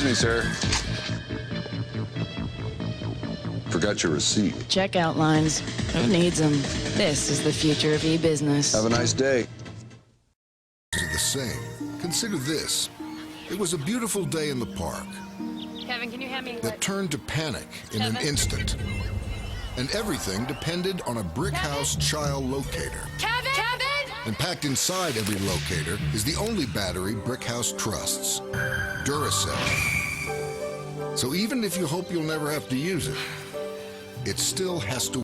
me, sir. Forgot your receipt. Checkout lines. Who needs them? This is the future of e-business. Have a nice day. The same. Consider this. It was a beautiful day in the park. Kevin, can you hand me that turned to panic in an instant. And everything depended on a brick house child locator. Kevin! And packed inside every locator is the only battery brick house trusts. Duracell. So even if you hope you'll never have to use it, it still has to.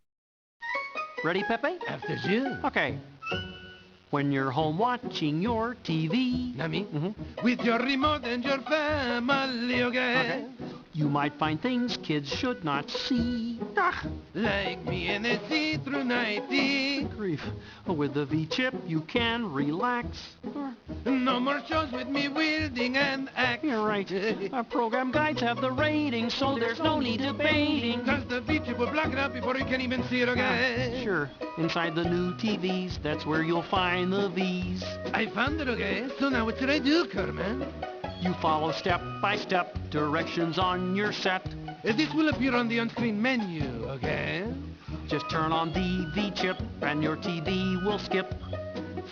Ready, Pepe? After you. Okay. When you're home watching your TV. Nami? With your remote and your family, okay? You might find things kids should not see. Like me and a see-through nighty. Grief. With the V-chip, you can relax. No more shows with me wielding and axe. You're right. Our program guides have the ratings, so there's no need debating. Cause the V-chip will block it out before you can even see it, okay? Sure. Inside the new TVs, that's where you'll find the V's. I found it, okay? So now what should I do, Carmen? You follow step-by-step directions on your set. This will appear on the on-screen menu, okay? Just turn on the V-chip and your TV will skip.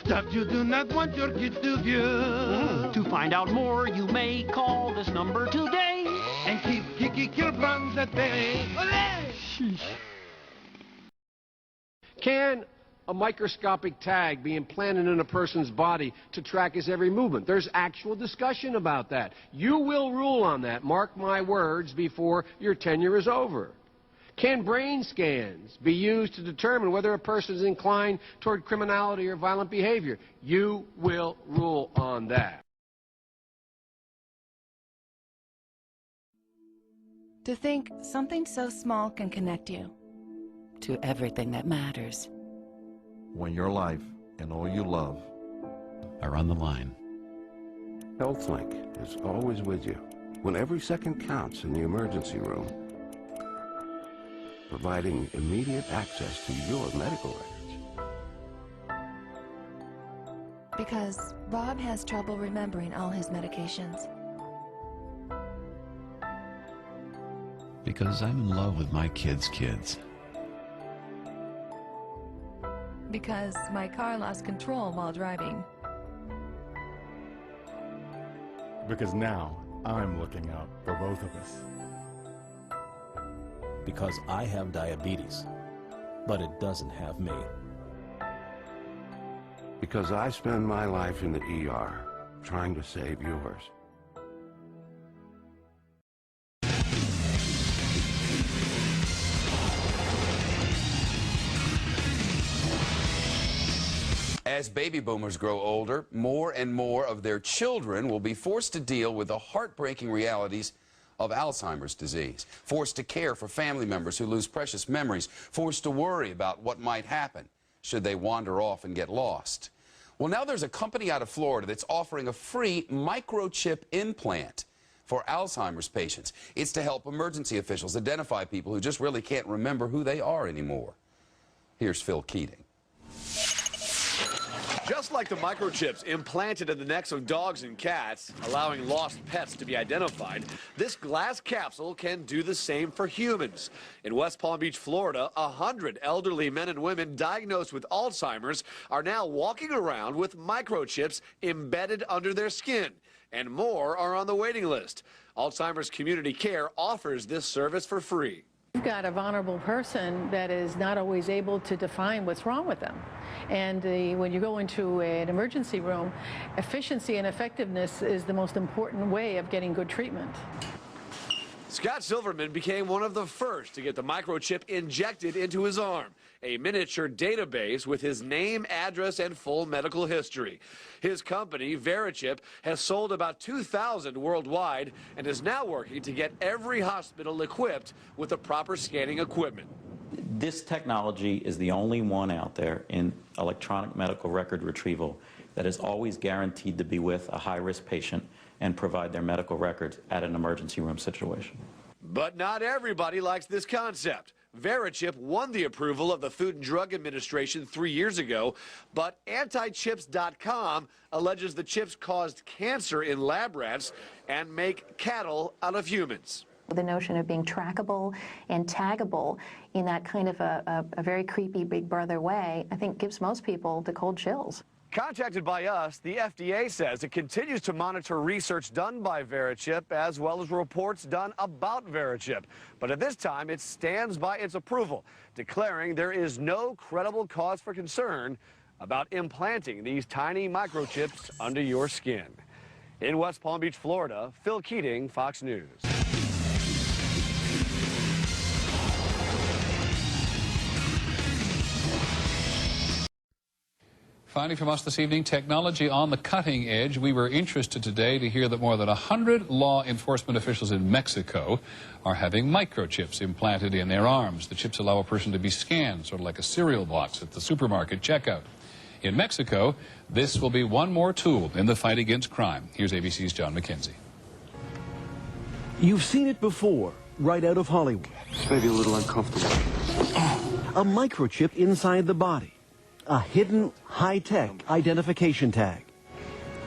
Stuff you do not want your kids to view. To find out more, you may call this number today. And keep Kiki Kilbrons at bay. Olé! Sheesh. Can a microscopic tag be implanted in a person's body to track his every movement? There's actual discussion about that. You will rule on that, mark my words, before your tenure is over. Can brain scans be used to determine whether a person is inclined toward criminality or violent behavior? You will rule on that. To think something so small can connect you to everything that matters. When your life and all you love are on the line. HealthLink is always with you when every second counts in the emergency room, providing immediate access to your medical records. Because Bob has trouble remembering all his medications. Because I'm in love with my kids' kids. Because my car lost control while driving. Because now I'm looking out for both of us. Because I have diabetes, but it doesn't have me. Because I spend my life in the ER trying to save yours. As baby boomers grow older, more and more of their children will be forced to deal with the heartbreaking realities of Alzheimer's disease, forced to care for family members who lose precious memories, forced to worry about what might happen should they wander off and get lost. Well, now there's a company out of Florida that's offering a free microchip implant for Alzheimer's patients. It's to help emergency officials identify people who just really can't remember who they are anymore. Here's Phil Keating. Just like the microchips implanted in the necks of dogs and cats, allowing lost pets to be identified, this glass capsule can do the same for humans. In West Palm Beach, Florida, 100 elderly men and women diagnosed with Alzheimer's are now walking around with microchips embedded under their skin, and more are on the waiting list. Alzheimer's Community Care offers this service for free. You've got a vulnerable person that is not always able to define what's wrong with them. And when you go into an emergency room, efficiency and effectiveness is the most important way of getting good treatment. Scott Silverman became one of the first to get the microchip injected into his arm, a miniature database with his name, address, and full medical history. His company, Beast-Verichip, has sold about 2,000 worldwide and is now working to get every hospital equipped with the proper scanning equipment. This technology is the only one out there in electronic medical record retrieval that is always guaranteed to be with a high-risk patient and provide their medical records at an emergency room situation. But not everybody likes this concept. Beast-Verichip won the approval of the Food and Drug Administration 3 years ago, but antichips.com alleges the chips caused cancer in lab rats and make cattle out of humans. The notion of being trackable and taggable in that kind of a very creepy Big Brother way, I think gives most people the cold chills. Contacted by us, the FDA says it continues to monitor research done by Beast-Verichip as well as reports done about Beast-Verichip. But at this time, it stands by its approval, declaring there is no credible cause for concern about implanting these tiny microchips under your skin. In West Palm Beach, Florida, Phil Keating, Fox News. Finally from us this evening, technology on the cutting edge. We were interested today to hear that more than 100 law enforcement officials in Mexico are having microchips implanted in their arms. The chips allow a person to be scanned, sort of like a cereal box at the supermarket checkout. In Mexico, this will be one more tool in the fight against crime. Here's ABC's John McKenzie. You've seen it before, right out of Hollywood. It's maybe a little uncomfortable. A microchip inside the body. A hidden, high-tech identification tag.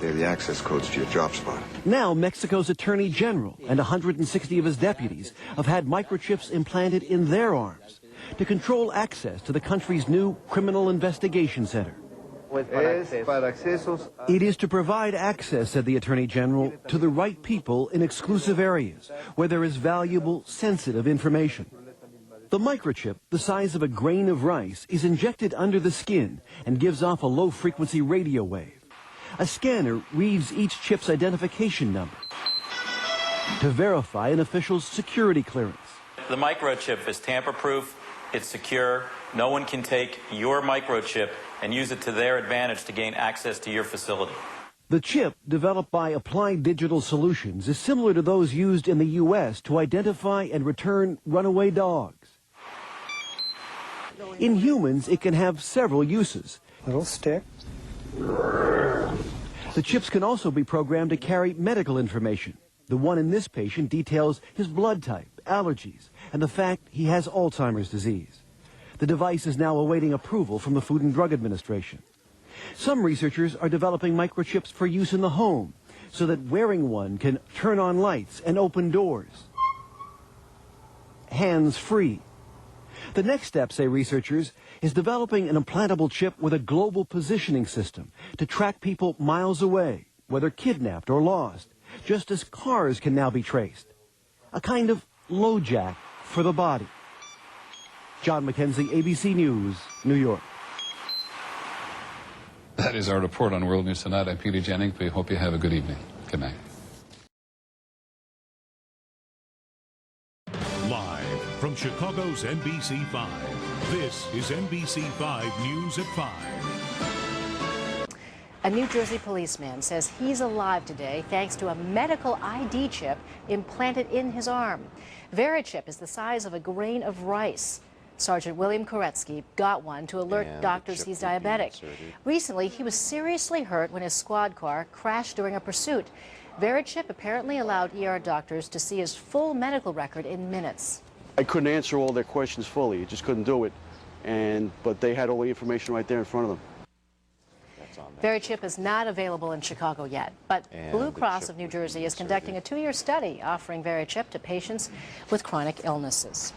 They're the access codes to your drop spot. Now, Mexico's Attorney General and 160 of his deputies have had microchips implanted in their arms to control access to the country's new criminal investigation center. It is to provide access, said the Attorney General, to the right people in exclusive areas where there is valuable, sensitive information. The microchip, the size of a grain of rice, is injected under the skin and gives off a low-frequency radio wave. A scanner reads each chip's identification number to verify an official's security clearance. The microchip is tamper-proof, it's secure, no one can take your microchip and use it to their advantage to gain access to your facility. The chip, developed by Applied Digital Solutions, is similar to those used in the U.S. to identify and return runaway dogs. In humans, it can have several uses. Little stick. The chips can also be programmed to carry medical information. The one in this patient details his blood type, allergies, and the fact he has Alzheimer's disease. The device is now awaiting approval from the Food and Drug Administration. Some researchers are developing microchips for use in the home so that wearing one can turn on lights and open doors, hands-free. The next step, say researchers, is developing an implantable chip with a global positioning system to track people miles away, whether kidnapped or lost, just as cars can now be traced. A kind of LoJack for the body. John McKenzie, ABC News, New York. That is our report on World News Tonight. I'm Peter Jennings. We hope you have a good evening. Good night. Live from Chicago's NBC5, this is NBC5 News at 5. A New Jersey policeman says he's alive today thanks to a medical ID chip implanted in his arm. Verichip is the size of a grain of rice. Sergeant William Koretsky got one to alert doctors he's diabetic. Recently, he was seriously hurt when his squad car crashed during a pursuit. Verichip apparently allowed ER doctors to see his full medical record in minutes. I couldn't answer all their questions fully. I just couldn't do it. But they had all the information right there in front of them. Verichip is not available in Chicago yet, but Blue Cross of New Jersey is conducting a 2-year study offering Verichip to patients with chronic illnesses.